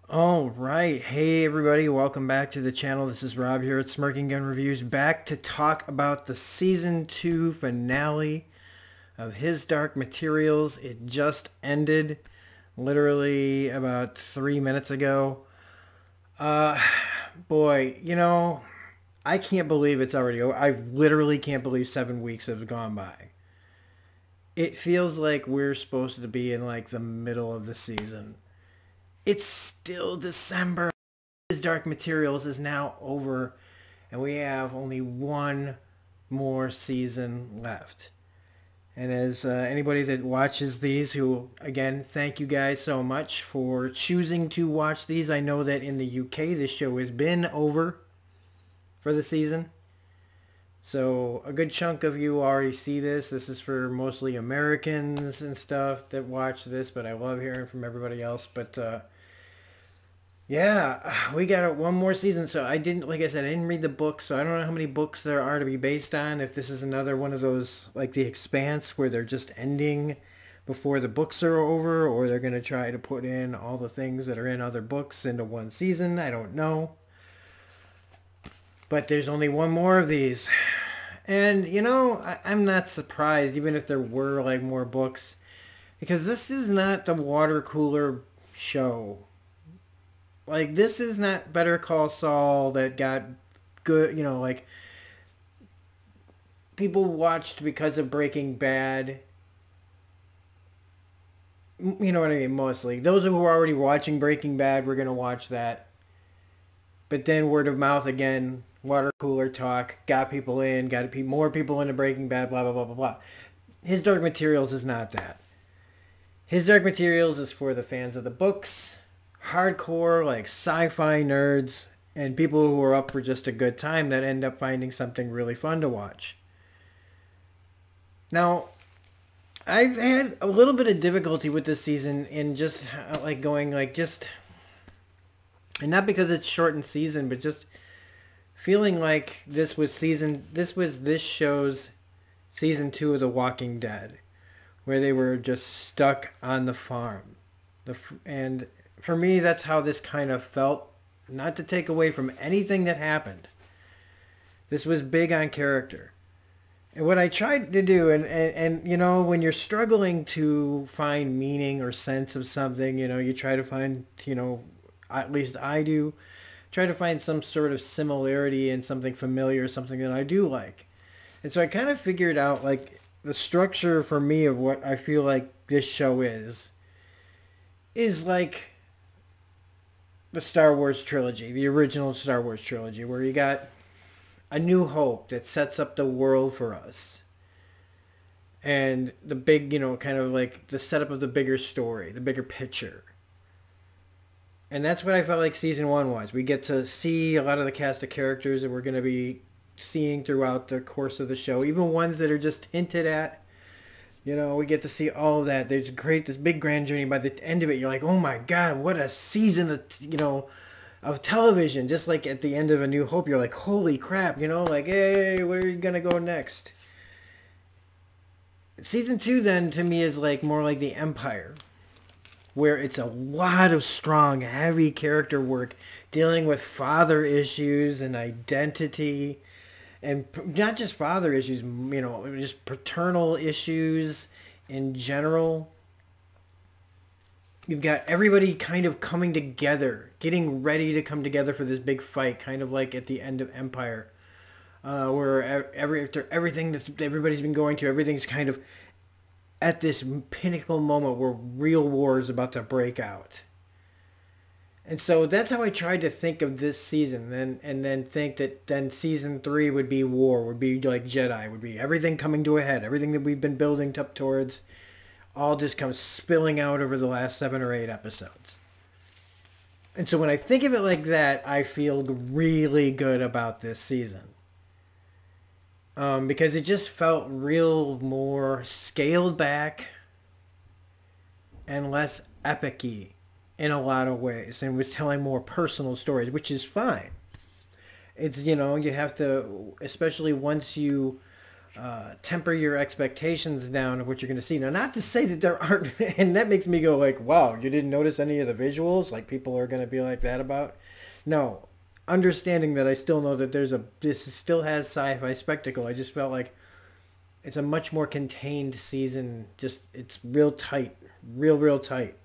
All right. Hey, everybody. Welcome back to the channel. This is Rob here at Smirking Gun Reviews, back to talk about the Season 2 finale of His Dark Materials. It just ended literally about 3 minutes ago. Uh, Boy, I can't believe it's already over. I literally can't believe 7 weeks have gone by. It feels like we're supposed to be in like the middle of the season. It's still December. His Dark Materials is now over, and we have only one more season left. And as anybody that watches these, who again, thank you guys so much for choosing to watch these. I know that in the UK, this show has been over for the season. So a good chunk of you already see this. This is for mostly Americans and stuff that watch this, but I love hearing from everybody else. But yeah, we got one more season. So I didn't, like I said, I didn't read the book, so I don't know how many books there are to be based on. If this is another one of those, like The Expanse, where they're just ending before the books are over, or they're going to try to put in all the things that are in other books into one season. I don't know. But there's only one more of these. And, I'm not surprised, even if there were, like, more books, because this is not the water cooler show. Like, this is not Better Call Saul that got good, like, people watched because of Breaking Bad. You know what I mean, mostly. Those who were already watching Breaking Bad were going to watch that. But then word of mouth again, water cooler talk, got people in, got more people into Breaking Bad, blah, blah, blah, blah, blah. His Dark Materials is not that. His Dark Materials is for the fans of the books, hardcore, like, sci-fi nerds, and people who are up for just a good time that end up finding something really fun to watch. Now, I've had a little bit of difficulty with this season in just like going like just, and not because it's shortened season, but just feeling like this was this show's season 2 of The Walking Dead, where they were just stuck on the farm. And for me, that's how this kind of felt. Not to take away from anything that happened. This was big on character. And what I tried to do, and when you're struggling to find meaning or sense of something, you try to find, at least I do, try to find some sort of similarity in something familiar, something that I do like. And so I kind of figured out, like, the structure for me of what I feel like this show is like the Star Wars trilogy, the original Star Wars trilogy, where you got A New Hope that sets up the world for us. And the big, kind of like the setup of the bigger story, the bigger picture. And that's what I felt like season 1 was. We get to see a lot of the cast of characters that we're going to be seeing throughout the course of the show. Even ones that are just hinted at. We get to see all of that. There's this big grand journey. By the end of it, you're like, oh my God, what a season of television. Just like at the end of A New Hope, you're like, holy crap, like, hey, where are you going to go next? Season 2 then to me is like more like The Empire, where it's a lot of strong, heavy character work dealing with father issues and identity, and not just father issues, just paternal issues in general. You've got everybody kind of coming together, getting ready to come together for this big fight, kind of like at the end of Empire, where after everything that everybody's been going through, everything's kind of at this pinnacle moment where real war is about to break out. And so that's how I tried to think of this season, and then think that then season 3 would be war, would be like Jedi, would be everything coming to a head, everything that we've been building up towards, all just comes spilling out over the last 7 or 8 episodes. And so when I think of it like that, I feel really good about this season. Because it just felt real more scaled back and less epic-y in a lot of ways, and was telling more personal stories, which is fine. It's, you have to, especially once you temper your expectations down of what you're going to see. Now, not to say that there aren't, and that makes me go like, wow, you didn't notice any of the visuals? Like people are going to be like that about? No. Understanding that I still know that this still has sci-fi spectacle. I just felt like it's a much more contained season. Just, it's real tight. Real tight.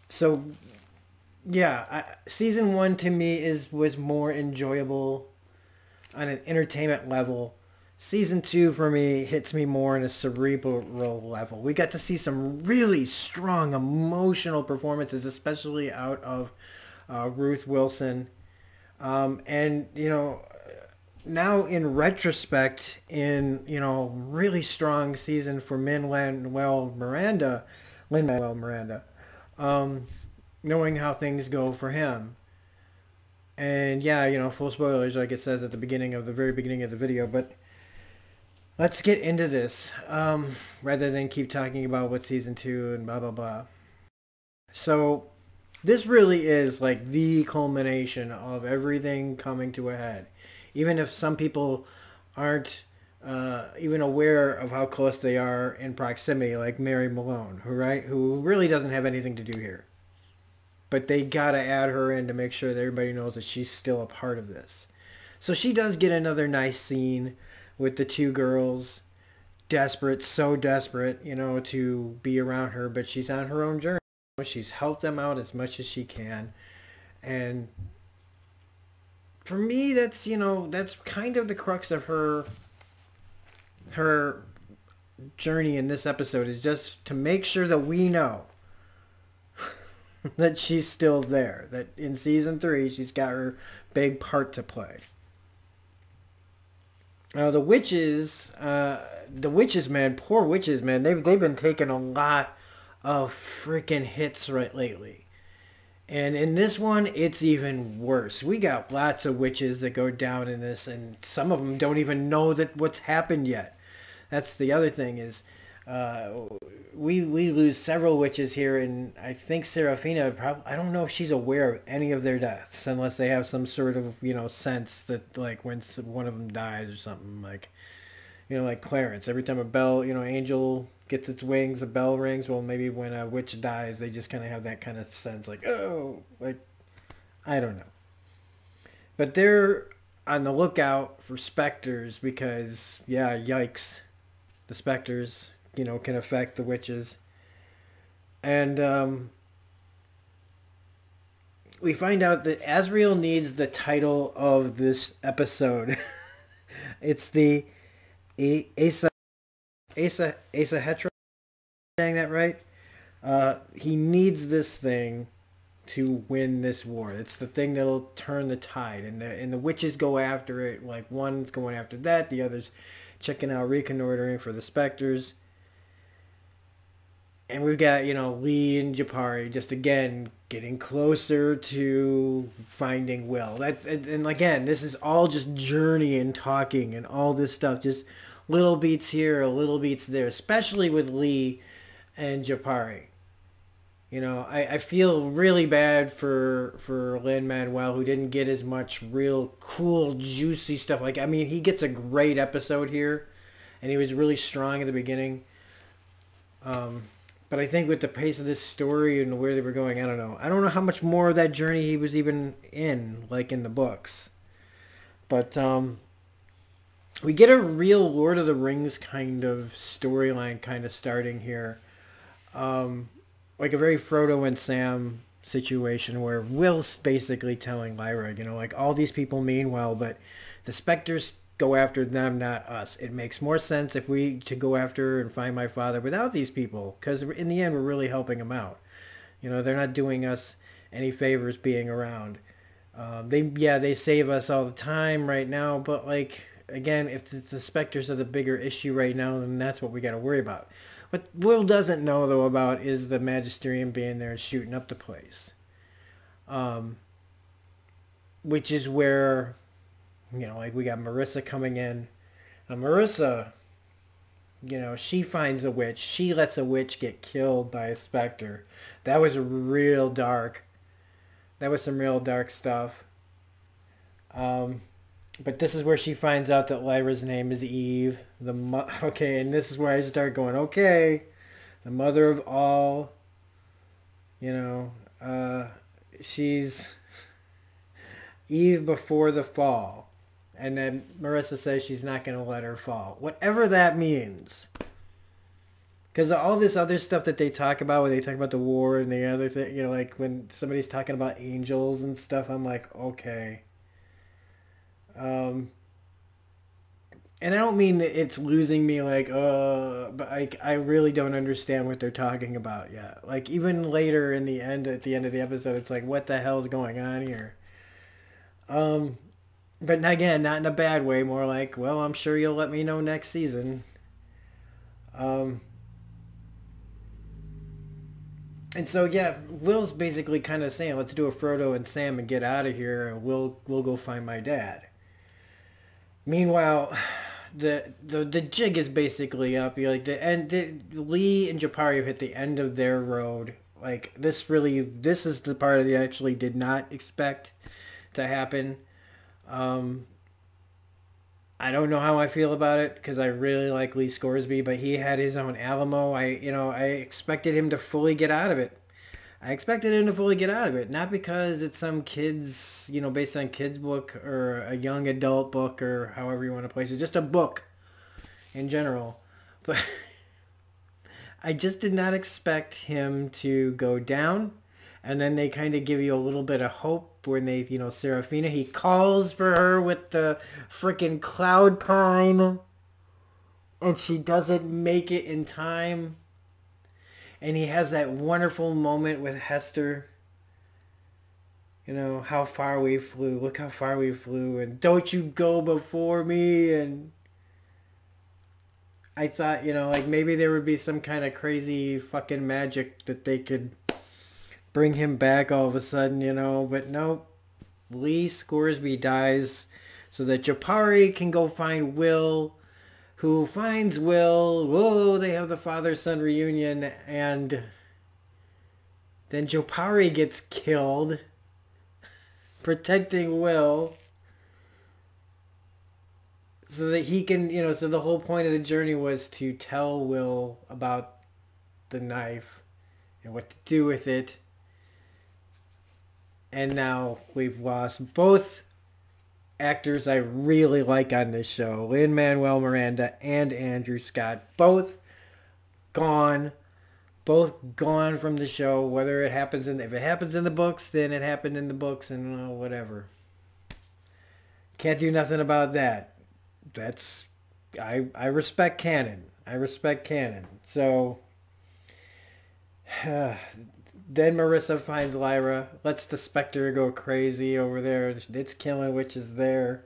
So, yeah, season 1 to me was more enjoyable on an entertainment level. Season 2 for me hits me more on a cerebral level. We got to see some really strong emotional performances, especially out of Ruth Wilson. And, now in retrospect, really strong season for Lin-Manuel Miranda, knowing how things go for him. And yeah, full spoilers like it says at the very beginning of the video, but let's get into this rather than keep talking about what season 2 and blah, blah, blah. So this really is like the culmination of everything coming to a head. Even if some people aren't even aware of how close they are in proximity, like Mary Malone, who really doesn't have anything to do here. But they gotta add her in to make sure that everybody knows that she's still a part of this. So she does get another nice scene with the two girls, so desperate, to be around her, but she's on her own journey. She's helped them out as much as she can. And for me, that's kind of the crux of her journey in this episode, is just to make sure that we know that she's still there, that in season 3 she's got her big part to play. The witches, man, poor witches, man, they've been taking a lot of freaking hits lately. And in this one, it's even worse. We got lots of witches that go down in this, and some of them don't even know that what's happened yet. That's the other thing is, we lose several witches here, and I think Serafina, I don't know if she's aware of any of their deaths, unless they have some sort of, sense that, like, when one of them dies or something, like, like Clarence. Every time a bell, angel gets its wings, a bell rings. Well, maybe when a witch dies, they just kind of have that kind of sense, like, oh, like, I don't know. But they're on the lookout for specters because, yeah, yikes, the specters, can affect the witches. And we find out that Azriel needs the title of this episode. It's the Asa Hetero, saying that right? He needs this thing to win this war. It's the thing that'll turn the tide, and the witches go after it. Like, one's going after that, the other's checking out, reconnoitering for the specters. And we've got, Lee and Japari just, again, getting closer to finding Will. And again, this is all just journey and talking and all this stuff. Just little beats here, little beats there, especially with Lee and Japari. I feel really bad for Lin-Manuel, who didn't get as much real cool, juicy stuff. Like, I mean, he gets a great episode here, and he was really strong at the beginning. But I think with the pace of this story and where they were going, I don't know. I don't know how much more of that journey he was even in, like in the books. But we get a real Lord of the Rings kind of storyline kind of starting here. Like a very Frodo and Sam situation where Will's basically telling Lyra, like, all these people mean well, but the specters go after them, not us. It makes more sense to go after and find my father without these people, because in the end we're really helping them out. They're not doing us any favors being around. They save us all the time right now, but like, again, if the specters are the bigger issue right now, then that's what we got to worry about. What Will doesn't know, though, about is the Magisterium being there and shooting up the place. Which is where, like, we got Marissa coming in. Marissa, she finds a witch. She lets a witch get killed by a specter. That was real dark. That was some real dark stuff. But this is where she finds out that Lyra's name is Eve. Okay, and this is where I start going, okay, the mother of all, you know, she's Eve before the fall. And then Marissa says she's not going to let her fall. Whatever that means. Because all this other stuff that they talk about, when they talk about the war and the other thing, like when somebody's talking about angels and stuff, I'm like, okay. And I don't mean that it's losing me, like, but I really don't understand what they're talking about yet. Like, even later at the end of the episode, it's like, what the hell's going on here? But again, not in a bad way. More like, well, I'm sure you'll let me know next season. And so yeah, Will's basically kind of saying, let's do a Frodo and Sam and get out of here, and we'll go find my dad. Meanwhile, the jig is basically up. You're like Lee and Japari have hit the end of their road. Like this is the part that I actually did not expect to happen. I don't know how I feel about it because I really like Lee Scoresby, but he had his own Alamo. I expected him to fully get out of it. Not because it's some kids, based on kids book or a young adult book or however you want to place it, just a book in general. But I just did not expect him to go down. And then they kind of give you a little bit of hope when they, Serafina, he calls for her with the freaking cloud pine. And she doesn't make it in time. And he has that wonderful moment with Hester. How far we flew. Look how far we flew. And don't you go before me. And I thought, like maybe there would be some kind of crazy fucking magic that they could bring him back all of a sudden, But nope. Lee Scoresby dies so that Japari can go find Will, who finds Will. Whoa, they have the father-son reunion, and then Japari gets killed protecting Will so that he can, so the whole point of the journey was to tell Will about the knife and what to do with it. And now we've lost both actors I really like on this show. Lin-Manuel Miranda and Andrew Scott. Both gone. Both gone from the show. Whether it happens if it happens in the books, then it happened in the books and whatever. Can't do nothing about that. I respect canon. So then Marissa finds Lyra, lets the Spectre go crazy over there. It's killing witches there.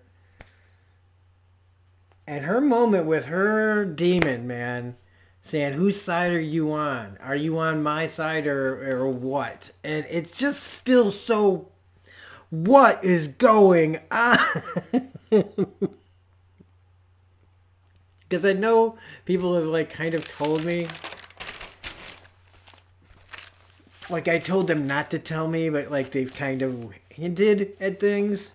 And her moment with her demon, man, saying, whose side are you on? Are you on my side or what? And it's just still so, what is going on? Because I know people have kind of told me, I told them not to tell me, but they've kind of hinted at things.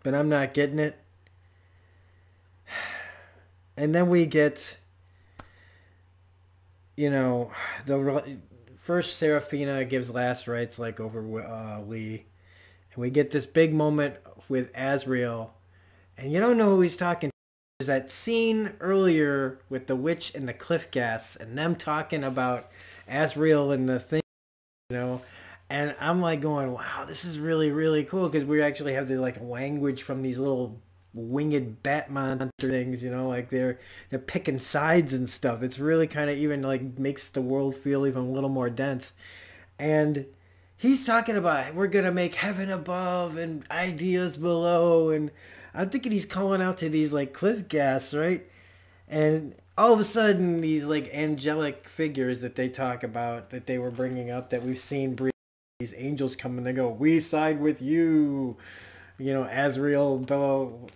But I'm not getting it. And then we get, the first Serafina gives last rites over Lee. And we get this big moment with Azriel. And you don't know who he's talking to. There's that scene earlier with the witch and the cliff gas and them talking about Azriel and the thing, and I'm going, wow, this is really, really cool because we actually have the language from these little winged bat monster things, they're picking sides and stuff. It's really kind of even makes the world feel even a little more dense. And he's talking about we're gonna make heaven above and ideas below, and I'm thinking he's calling out to these cliff gas, right? And all of a sudden, these angelic figures that they talk about, that they were bringing up, that we've seen, these angels come and they go, we side with you, Azriel, Bello.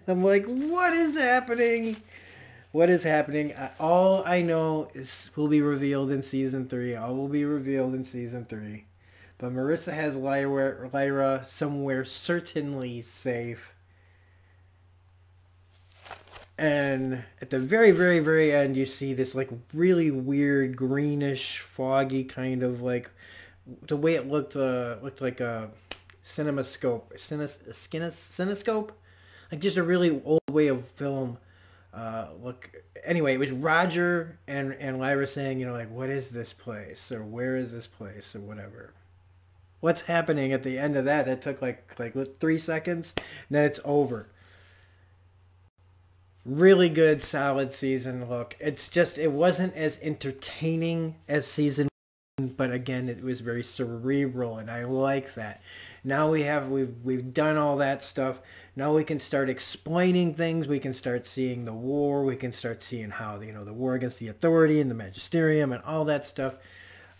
I'm like, what is happening? What is happening? All I know is will be revealed in season 3. All will be revealed in season 3. But Marissa has Lyra somewhere certainly safe. And at the very, very, very end, you see this like really weird greenish, foggy kind of like the way it looked like a cinescope, like just a really old way of film. Look, anyway, it was Roger and Lyra saying, you know, like, what is this place, or where is this place, or whatever. What's happening at the end of that? That took like 3 seconds, and then it's over. Really good, solid season. Look, it's just it wasn't as entertaining as season, but again, it was very cerebral, and I like that. Now we've done all that stuff. Now we can start explaining things. We can start seeing the war. We can start seeing how, you know, the war against the authority and the magisterium and all that stuff.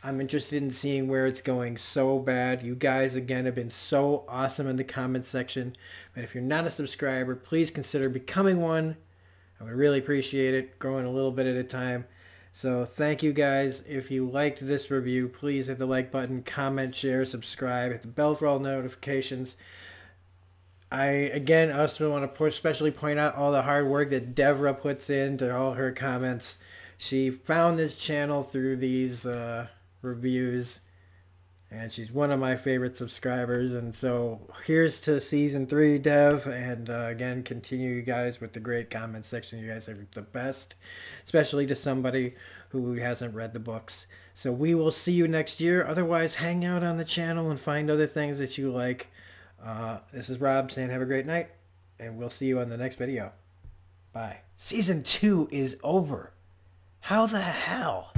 I'm interested in seeing where it's going so bad. You guys, again, have been so awesome in the comment section. But if you're not a subscriber, please consider becoming one. I would really appreciate it, growing a little bit at a time. So thank you guys. If you liked this review, please hit the like button, comment, share, subscribe, hit the bell for all notifications. I, again, also want to especially point out all the hard work that Devra puts into all her comments. She found this channel through these reviews, and she's one of my favorite subscribers. And so here's to season 3, Dev, and again, continue, you guys, with the great comment section. You guys are the best, especially to somebody who hasn't read the books. So we will see you next year. Otherwise, hang out on the channel and find other things that you like. This is Rob saying have a great night, and we'll see you on the next video. Bye. Season 2 is over. How the hell?